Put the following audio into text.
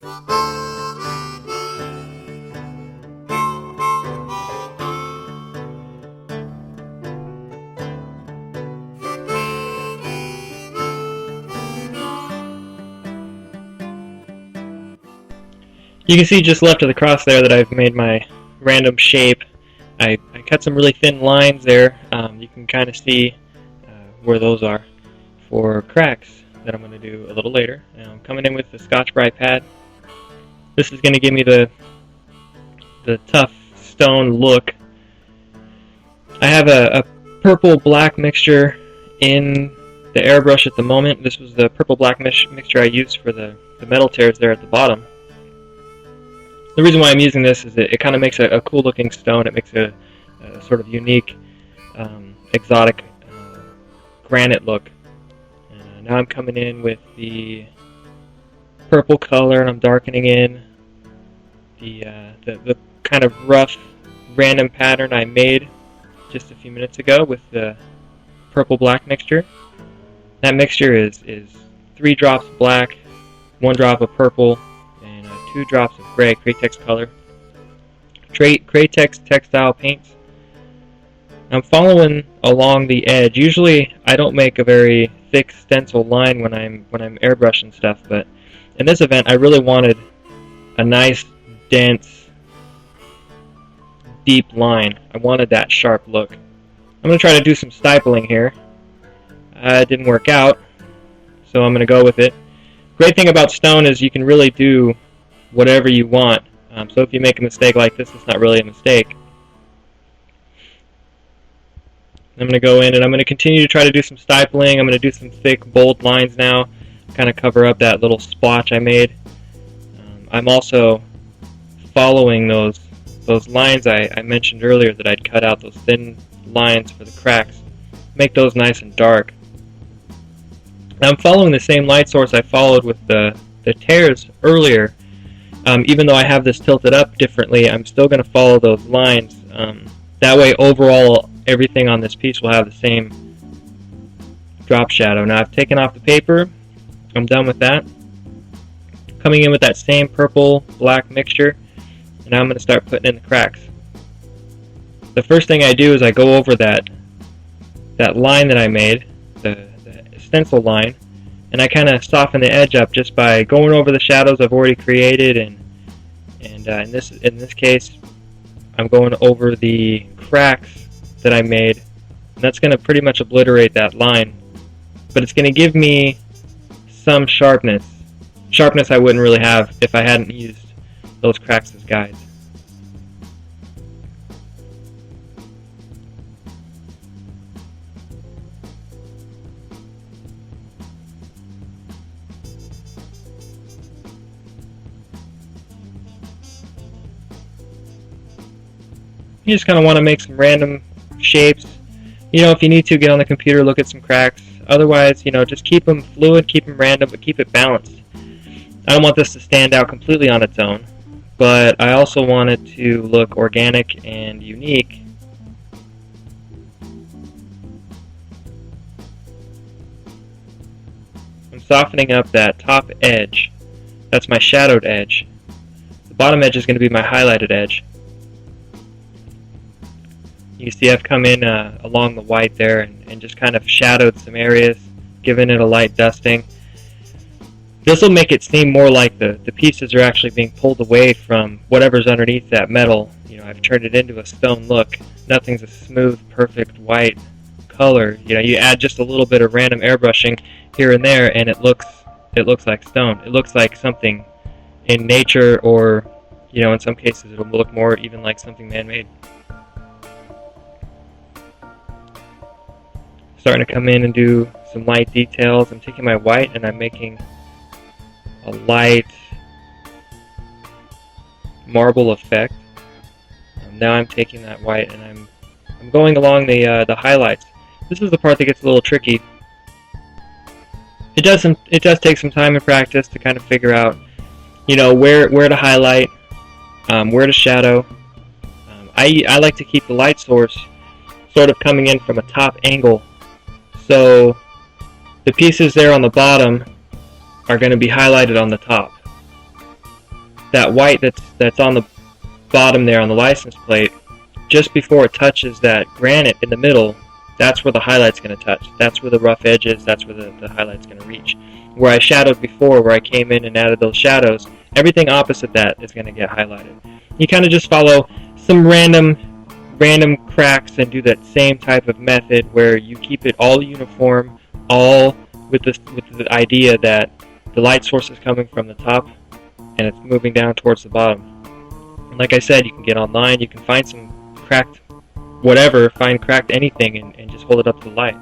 You can see just left of the cross there that I've made my random shape. I cut some really thin lines there. You can kind of see where those are for cracks that I'm going to do a little later. I'm coming in with the Scotch-Brite pad. This is going to give me the tough stone look. I have a purple-black mixture in the airbrush at the moment. This was the purple-black mixture I used for the metal tears there at the bottom. The reason why I'm using this is that it kind of makes a cool looking stone. It makes a sort of unique, exotic granite look. Now I'm coming in with the purple color and I'm darkening in the kind of rough random pattern I made just a few minutes ago with the purple black mixture. That mixture is 3 drops black, 1 drop of purple, 2 drops of gray, Cratex color. Cratex textile paints. I'm following along the edge. Usually I don't make a very thick stencil line when I'm airbrushing stuff, but in this event I really wanted a nice, dense, deep line. I wanted that sharp look. I'm going to try to do some stippling here. It didn't work out, so I'm going to go with it. Great thing about stone is you can really do whatever you want. So if you make a mistake like this, it's not really a mistake. I'm going to go in and I'm going to continue to try to do some stippling. I'm going to do some thick, bold lines now, kind of cover up that little splotch I made. I'm also following those lines I mentioned earlier that I'd cut out, those thin lines for the cracks. Make those nice and dark. I'm following the same light source I followed with the tears earlier. Even though I have this tilted up differently, I'm still going to follow those lines. That way, overall, everything on this piece will have the same drop shadow. Now, I've taken off the paper. I'm done with that. Coming in with that same purple-black mixture, and now I'm going to start putting in the cracks. The first thing I do is I go over that line that I made, the stencil line, and I kind of soften the edge up just by going over the shadows I've already created, and in this case, I'm going over the cracks that I made, and that's going to pretty much obliterate that line, but it's going to give me some sharpness I wouldn't really have if I hadn't used those cracks as guides. You just kind of want to make some random shapes. If you need to, get on the computer, look at some cracks. Otherwise, just keep them fluid, keep them random, but keep it balanced. I don't want this to stand out completely on its own, but I also want it to look organic and unique. I'm softening up that top edge. That's my shadowed edge. The bottom edge is going to be my highlighted edge. You see I've come in along the white there and just kind of shadowed some areas, giving it a light dusting. This will make it seem more like the pieces are actually being pulled away from whatever's underneath that metal. I've turned it into a stone look. Nothing's a smooth, perfect white color. You add just a little bit of random airbrushing here and there, and it looks like stone. It looks like something in nature, or in some cases it'll look more even like something man-made. Starting to come in and do some light details. I'm taking my white and I'm making a light marble effect. Now I'm taking that white and I'm going along the highlights. This is the part that gets a little tricky. It does take some time and practice to kind of figure out, where to highlight, where to shadow. I like to keep the light source sort of coming in from a top angle. So the pieces there on the bottom are going to be highlighted on the top. that white that's on the bottom there on the license plate, just before it touches that granite in the middle, that's where the highlight's going to touch. That's where the rough edge is. That's where the highlight's going to reach. Where I shadowed before, where I came in and added those shadows, everything opposite that is going to get highlighted. You kind of just follow some random cracks and do that same type of method where you keep it all uniform, all with the idea that the light source is coming from the top and it's moving down towards the bottom. And like I said, you can get online, you can find some cracked whatever, find cracked anything and just hold it up to the light.